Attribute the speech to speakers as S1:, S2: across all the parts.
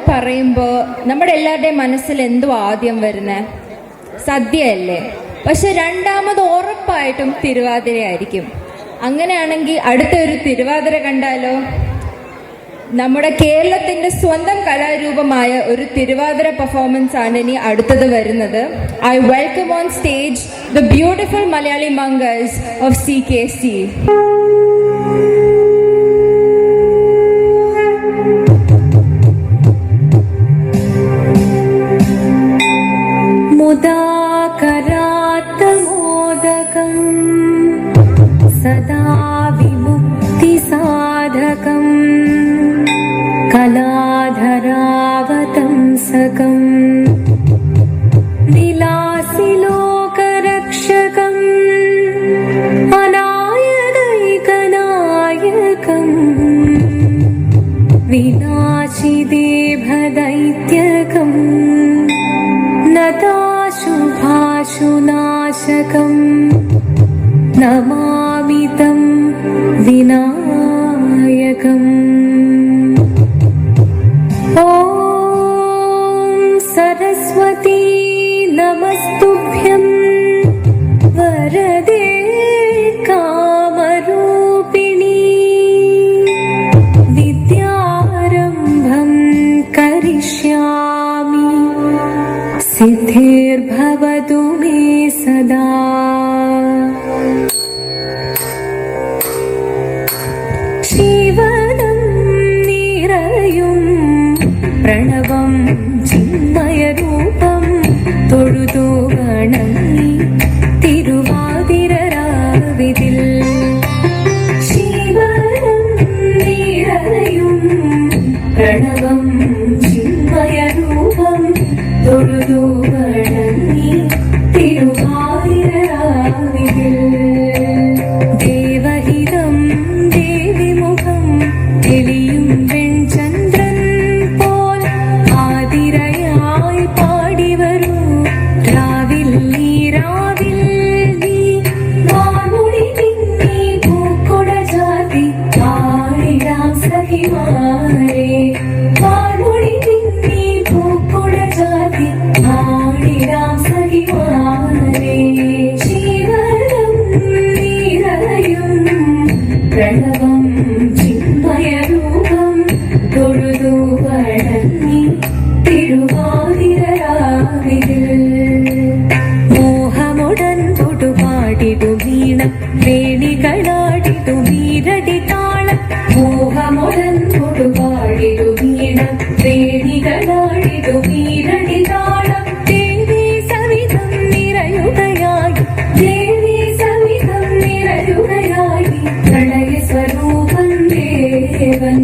S1: പറയുമ്പോൾ നമ്മുടെ എല്ലാവരുടെയും മനസ്സിൽ എന്തോ ആദ്യം വരുന്നത്? സദ്യയല്ലേ. പക്ഷെ രണ്ടാമത് ഉറപ്പായിട്ടും തിരുവാതിരയായിരിക്കും. അങ്ങനെയാണെങ്കിൽ അടുത്തൊരു തിരുവാതിര കണ്ടാലോ? നമ്മുടെ കേരളത്തിന്റെ സ്വന്തം കലാരൂപമായ ഒരു തിരുവാതിര പെർഫോമൻസ് ആണ് ഇനി അടുത്തത് വരുന്നത്. I welcome on stage the beautiful Malayali mongers of CKC.
S2: മുദാകരാത്തമോദകം സദാ വിമുക്തി സാധകം കലാധരാവതംസകം വിലാസി ലോകരക്ഷകം അനായകൈകനായകം വിനാശി ദേവദൈത്യകം നതാശുഭാശുനാശകം നമാമി തം വിനായകം. ഓം സരസ്വതീ നമസ്തുഭ്യം വരദേ കാമരൂപിണി വിദ്യാരംഭം കരിഷ്യാമി സിദ്ധിർഭവതു മേ സദാ. ശിവനം നിറയും പ്രണവം ചിന്മയരൂപം തൊഴുതു വണങ്ങി തിരുവാതിരരാവിതിൽ. ശിവനം നിറയും പ്രണവം ചിന്മയരൂപം തൊഴുതു വണങ്ങി തിരുവാതിരരാവിതിൽ. ദേവഹിതം ദേവിമുഖം തെളിയും വെൺചന്ദ്രൻ പോൽ ആതിരയായി പാടിവരൂ രാവിൽ നീ രാവിൽ നീ വാൻമുടി പിന്നി പൂക്കൊട ചാർത്തി ആടിടാം സഖിമാരെ. വാൻമുടി പിന്നി പൂക്കൊട ചാർത്തി ആടിടാം സഖിമാരെ. ശിവനം നിറയും പ്രണവം ചിന്മയരൂപം തൊഴുതു വണങ്ങി തിരുവാതിരരാവിതിൽ. മോഹമുടൻ തൊടുപാടിടു വീണം വേണികളാടിടു വീരടി താളം. മോഹമുടൻ തൊടുപാടിടു വീണം വേണികളാടിടു വീരടി താളം. ദേവി സവിധം നിറയുകയായി ദേവി സവിധം നിറയുകയായി പ്രണയ സ്വരൂപം ദേവൻ.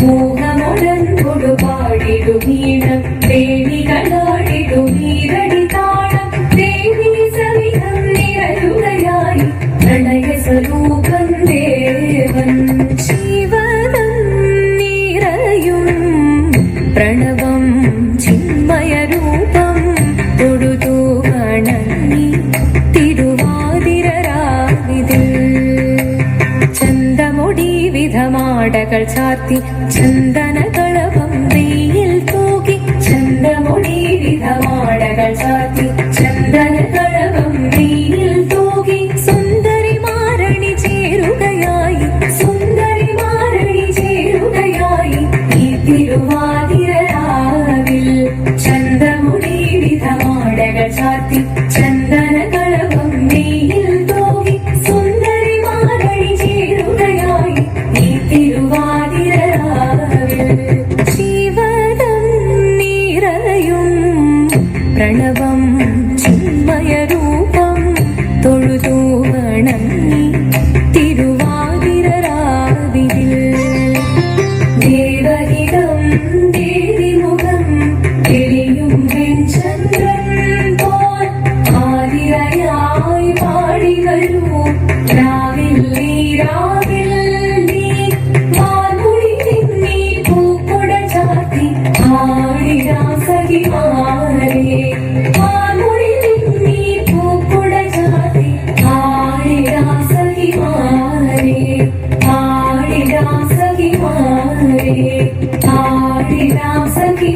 S2: മോഹമുടൻ കൊടുപാടിടു വീണം വേണികളാടിടു വീരടി താളം. ദേവി സവിധം നിറയുകയായി പ്രണയ സ്വരൂപം ദേവൻ. ശിവനം നിറയും പ്രണവം ചിന്മയരൂപം തൊഴുതു വണങ്ങി തിരുവാതിരരാവിതിൽ. ചന്തമുടി വിധമാടകൾ ചാർത്തി ചന്ദനകളഭം വെയിൽ തൂകി. ചന്തമുടി വിധമാടകൾ ചാർത്തി ചന്ദനകളഭം വെയിൽ തൂകി. സുന്ദരി മാരണി ചേരുകയായി സുന്ദരി മാരണി ചേരുകയായി ഈ തിരുവാതിരരാവിൽ. ചന്തമുടി വിധമാടകൾ ചാർത്തി ചന്ദനകളഭം വെയിൽ തൂകി. സുന്ദരി മാരണി ചേരുകയായി ഈ തിരുവാതിരരാവിൽ. ശിവനം നിറയും പ്രണവം ചിന്മയരൂപം തൊഴുതു വണങ്ങി തിരുവാതിരരാവിതിൽ. ദേവഹിതം ദേവിമുഖം തെളിയും വെൺചന്ദ്രൻ പോൽ ആതിരയായി പാടിവരൂ രാവിൽ നീ രാവിൽ നീ വാൻമുടി പിന്നി പൂക്കൊട ചാർത്തി ആടിടാം സഖിമാരെ. വാൻമുടി പിന്നി പൂക്കൊട ചാർത്തി ആടിടാം സഖിമാരെ. ആടിടാം സഖിമാരെ ആടിടാം സഖി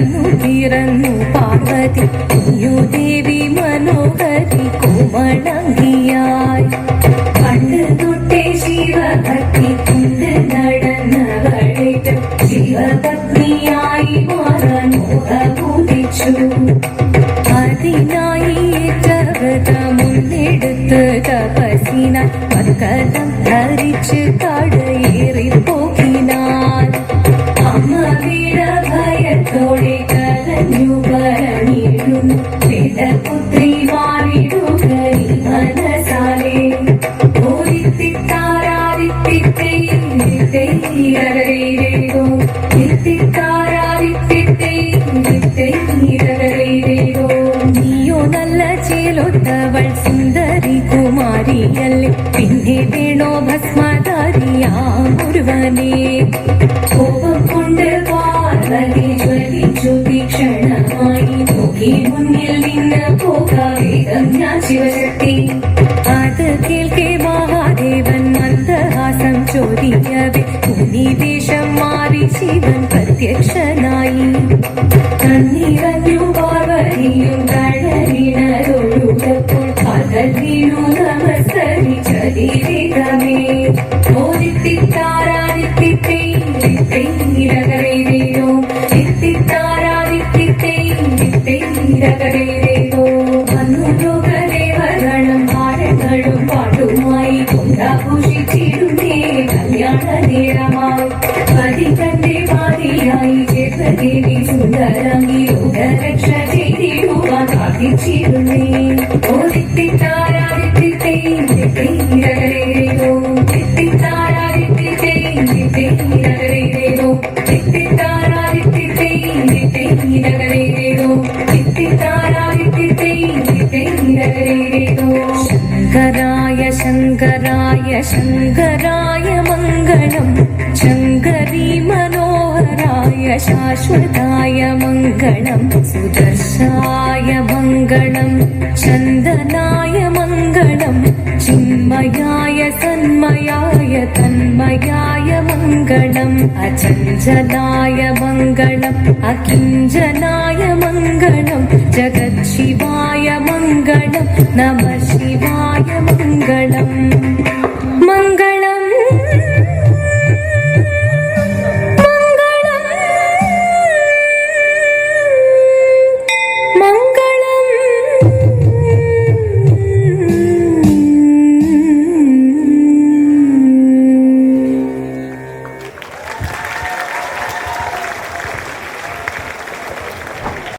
S2: അന്നു പിറന്നു പാർവതി കുഞ്ഞുദേവി മനോഹരി കോമളങ്കിയായി. പണ്ട് തൊട്ടേ ശിവഭക്തി കൊണ്ട് നടന്നവളേറ്റം ശിവപത്നിയായി മാറാൻ മോഹമുദിച്ചു. അതിനായി ഏറ്റവത മുന്നെടുത്ത് തപസിനാൻ മർക്കടം ധരിച്ച് കടയേറിപ്പോകിനാൻ. അമ്മ വീട ഭയത്തോടെ കരഞ്ഞു പറഞ്ഞിരുന്നു വേദപുത്രി മാറിടുക ഈ മനസാലെ. നീയോ നല്ല ചേലൊത്തവൾ സുന്ദരി കുമാരിയല്ലേ, പിന്നെ വേണോ ഭസ്മധാരിയാം ഒരുവനെ. കോപം കൊണ്ട് പാർവതി ജ്വലിച്ചു തീക്ഷണമായി നോക്കി മുന്നിൽ നിന്ന് പോകാവേഗം ഞാൻ ശിവശക്തി. അത് കേൾക്കെ മഹാദേവൻ മന്ദഹാസം ചോദിക്കവേ മുനിവേഷം മാറി ശിവൻ പ്രത്യക്ഷനായി. കണ്ണിറഞ്ഞു പാർവതിയും കടലിനൊഴുകപ്പോൾ കാതൽ വീണു നമസ്കരിച്ചതിരേകമേ. വന്നു ലോകദേവഗണം പാടങ്ങളും പാട്ടുമായി കൊണ്ടാഘോഷിച്ചിടുന്നേ കല്യാണ നേരമായി. പതി തന്റെ പാതിയായി ചേർന്ന ദേവി സുന്ദരങ്ങി ലോകരക്ഷ ചെയ്തിടുവാൻ പ്രാർത്ഥിച്ചിരുന്നേ. ശങ്കരായ ശങ്കരായ ശങ്കരായ മംഗളം, ശങ്കരീ മനോഹരായ ശാശ്വതായ മംഗളം, സുദർശായ മംഗളം, ചന്ദനായ മംഗളം, ചിന്മയായ സന്മയായ തന്മയായ മംഗളം, അചഞ്ചലായ മംഗളം, അകിഞ്ചനായ മംഗളം, ജഗത് ശിവായ മംഗളം, നമഃ ശിവായ മംഗളം.